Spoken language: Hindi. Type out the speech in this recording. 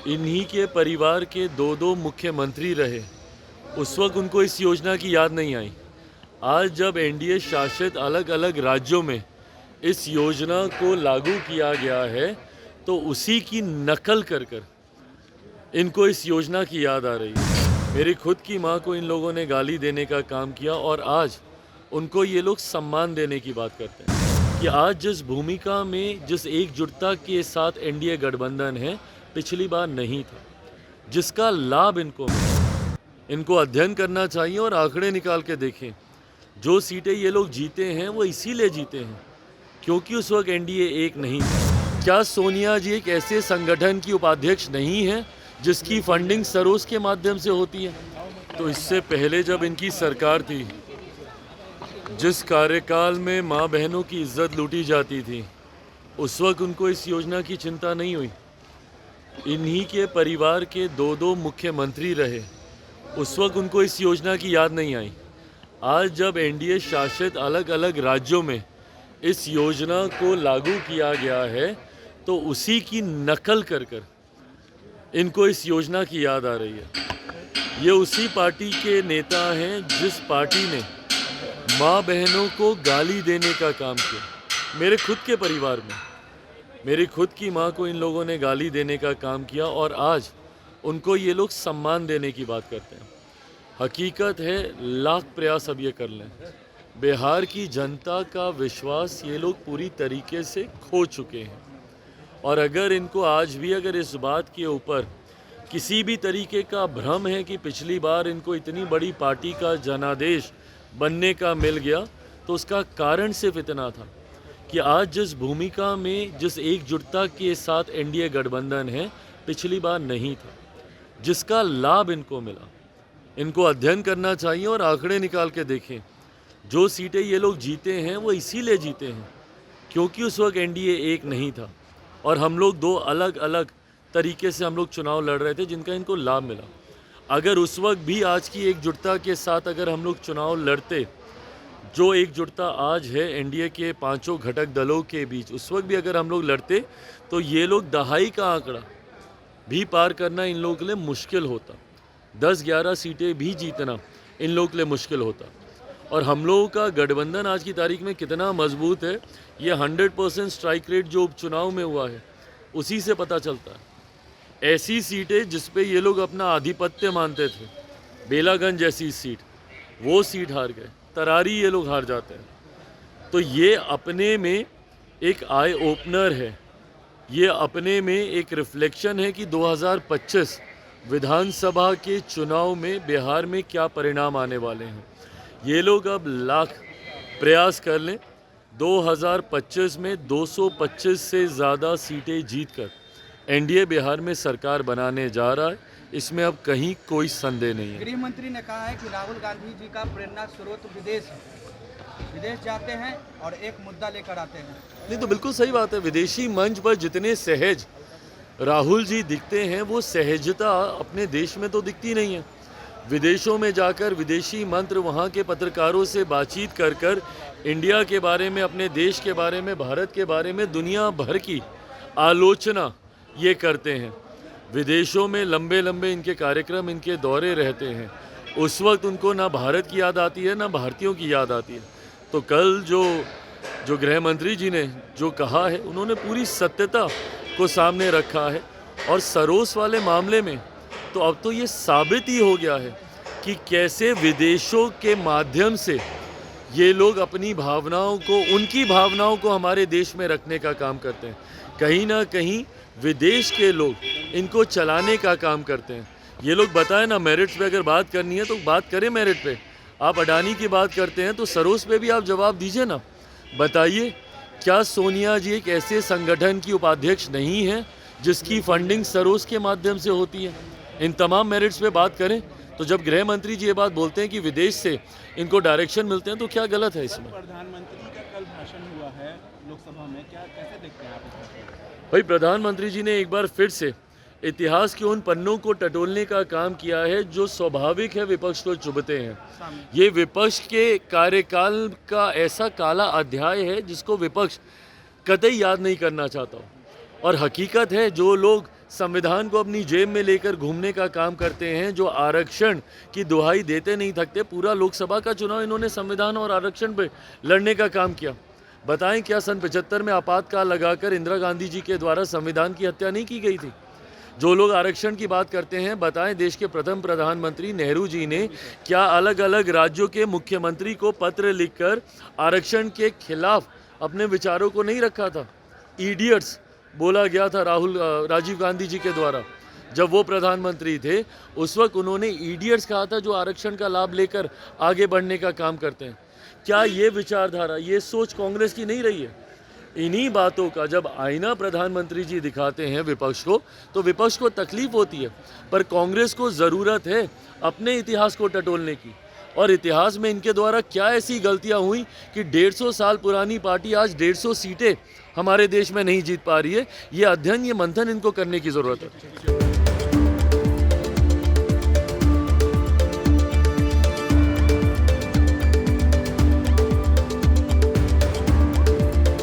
इन्हीं के परिवार के दो दो मुख्यमंत्री रहे, उस वक्त उनको इस योजना की याद नहीं आई। आज जब एनडीए शासित अलग अलग राज्यों में इस योजना को लागू किया गया है, तो उसी की नकल कर कर इनको इस योजना की याद आ रही है। मेरी खुद की माँ को इन लोगों ने गाली देने का काम किया और आज उनको ये लोग सम्मान देने की बात करते हैं कि आज जिस भूमिका में, जिस एकजुटता के साथ एनडीए गठबंधन है, पिछली बार नहीं था, जिसका लाभ इनको मिला। इनको अध्ययन करना चाहिए और आंकड़े निकाल के देखें। जो सीटें ये लोग जीते हैं वो इसीलिए जीते हैं क्योंकि उस वक्त एनडीए एक नहीं था। क्या सोनिया जी एक ऐसे संगठन की उपाध्यक्ष नहीं है जिसकी फंडिंग सरोस के माध्यम से होती है? तो इससे पहले जब इनकी सरकार थी, जिस कार्यकाल में माँ बहनों की इज्जत लूटी जाती थी, उस वक्त उनको इस योजना की चिंता नहीं हुई। इन्हीं के परिवार के दो दो मुख्यमंत्री रहे, उस वक्त उनको इस योजना की याद नहीं आई। आज जब एनडीए शासित अलग अलग राज्यों में इस योजना को लागू किया गया है, तो उसी की नकल कर कर इनको इस योजना की याद आ रही है। ये उसी पार्टी के नेता हैं जिस पार्टी ने माँ बहनों को गाली देने का काम किया। मेरे खुद के परिवार में मेरी खुद की माँ को इन लोगों ने गाली देने का काम किया और आज उनको ये लोग सम्मान देने की बात करते हैं। हकीकत है, लाख प्रयास अब ये कर लें, बिहार की जनता का विश्वास ये लोग पूरी तरीके से खो चुके हैं। और अगर इनको आज भी अगर इस बात के ऊपर किसी भी तरीके का भ्रम है कि पिछली बार इनको इतनी बड़ी पार्टी का जनादेश बनने का मिल गया, तो उसका कारण सिर्फ इतना था कि आज जिस भूमिका में, जिस एकजुटता के साथ एनडीए गठबंधन है, पिछली बार नहीं था, जिसका लाभ इनको मिला। इनको अध्ययन करना चाहिए और आंकड़े निकाल के देखें। जो सीटें ये लोग जीते हैं वो इसीलिए जीते हैं क्योंकि उस वक्त एनडीए एक नहीं था और हम लोग दो अलग अलग तरीके से हम लोग चुनाव लड़ रहे थे जिनका इनको लाभ मिला। अगर उस वक्त भी आज की एकजुटता के साथ अगर हम लोग चुनाव लड़ते, जो एकजुटता आज है एनडीए के पांचों घटक दलों के बीच, उस वक्त भी अगर हम लोग लड़ते, तो ये लोग दहाई का आंकड़ा भी पार करना इन लोगों के लिए मुश्किल होता। 10-11 सीटें भी जीतना इन लोगों के लिए मुश्किल होता। और हम लोगों का गठबंधन आज की तारीख में कितना मजबूत है, ये 100% स्ट्राइक रेट जो उपचुनाव में हुआ है उसी से पता चलता है। ऐसी सीटें जिस पे ये लोग अपना आधिपत्य मानते थे, बेलागंज जैसी सीट, वो सीट हार गए। तरारी ये लोग हार जाते हैं। तो ये अपने में एक आई ओपनर है, ये अपने में एक रिफ्लेक्शन है कि 2025 विधानसभा के चुनाव में बिहार में क्या परिणाम आने वाले हैं। ये लोग अब लाख प्रयास कर लें, 2025 में 225 से ज़्यादा सीटें जीतकर एनडीए बिहार में सरकार बनाने जा रहा है, इसमें अब कहीं कोई संदेह नहीं है। गृह मंत्री ने कहा है कि राहुल गांधी जी का प्रेरणा स्रोत विदेश है, विदेश जाते हैं और एक मुद्दा लेकर आते हैं। नहीं, तो बिल्कुल सही बात है। विदेशी मंच पर जितने सहज राहुल जी दिखते हैं, वो सहजता अपने देश में तो दिखती नहीं है। विदेशों में जाकर विदेशी मंत्र वहाँ के पत्रकारों से बातचीत कर कर इंडिया के बारे में, अपने देश के बारे में, भारत के बारे में दुनिया भर की आलोचना ये करते हैं। विदेशों में लंबे लंबे इनके कार्यक्रम, इनके दौरे रहते हैं। उस वक्त उनको ना भारत की याद आती है, ना भारतीयों की याद आती है। तो कल जो गृह मंत्री जी ने जो कहा है, उन्होंने पूरी सत्यता को सामने रखा है। और सरोस वाले मामले में तो अब तो ये साबित ही हो गया है कि कैसे विदेशों के माध्यम से ये लोग अपनी भावनाओं को, उनकी भावनाओं को हमारे देश में रखने का काम करते हैं। कहीं ना कहीं विदेश के लोग इनको चलाने का काम करते हैं। ये लोग बताएं ना, मेरिट्स पे अगर बात करनी है तो बात करें मेरिट पे। आप अडानी की बात करते हैं तो सरोस पे भी आप जवाब दीजिए ना। बताइए, क्या सोनिया जी एक ऐसे संगठन की उपाध्यक्ष नहीं है जिसकी फंडिंग सरोस के माध्यम से होती है? इन तमाम मेरिट्स पे बात करें। तो जब गृह मंत्री जी ये बात बोलते हैं कि विदेश से इनको डायरेक्शन मिलते हैं, तो क्या गलत है इसमें? प्रधानमंत्री का कल भाषण हुआ है लोकसभा में, क्या कैसे देखते हैं आप? भाई, प्रधानमंत्री जी ने एक बार फिर से इतिहास के उन पन्नों को टटोलने का काम किया है जो स्वाभाविक है विपक्ष को चुभते हैं। ये विपक्ष के कार्यकाल का ऐसा काला अध्याय है जिसको विपक्ष कतई याद नहीं करना चाहता। और हकीकत है, जो लोग संविधान को अपनी जेब में लेकर घूमने का काम करते हैं, जो आरक्षण की दुहाई देते नहीं थकते। पूरा लोकसभा का चुनाव इन्होंने संविधान और आरक्षण पे लड़ने का काम किया। बताएं क्या सन 75 में आपातकाल लगाकर इंदिरा गांधी जी के द्वारा संविधान की हत्या नहीं की गई थी? जो लोग आरक्षण की बात करते हैं, बताएं देश के प्रथम प्रधानमंत्री नेहरू जी ने क्या अलग अलग राज्यों के मुख्यमंत्री को पत्र लिखकर आरक्षण के खिलाफ अपने विचारों को नहीं रखा था? इडियट्स बोला गया था राजीव गांधी जी के द्वारा जब वो प्रधानमंत्री थे। उस वक्त उन्होंने इडियट्स कहा था, जो आरक्षण का लाभ लेकर आगे बढ़ने का काम करते हैं। क्या ये विचारधारा, ये सोच कांग्रेस की नहीं रही है? इन्हीं बातों का जब आईना प्रधानमंत्री जी दिखाते हैं विपक्ष को, तो विपक्ष को तकलीफ होती है। पर कांग्रेस को ज़रूरत है अपने इतिहास को टटोलने की, और इतिहास में इनके द्वारा क्या ऐसी गलतियां हुई कि 150 साल पुरानी पार्टी आज 150 सीटें हमारे देश में नहीं जीत पा रही है। ये अध्ययन, ये मंथन इनको करने की ज़रूरत है।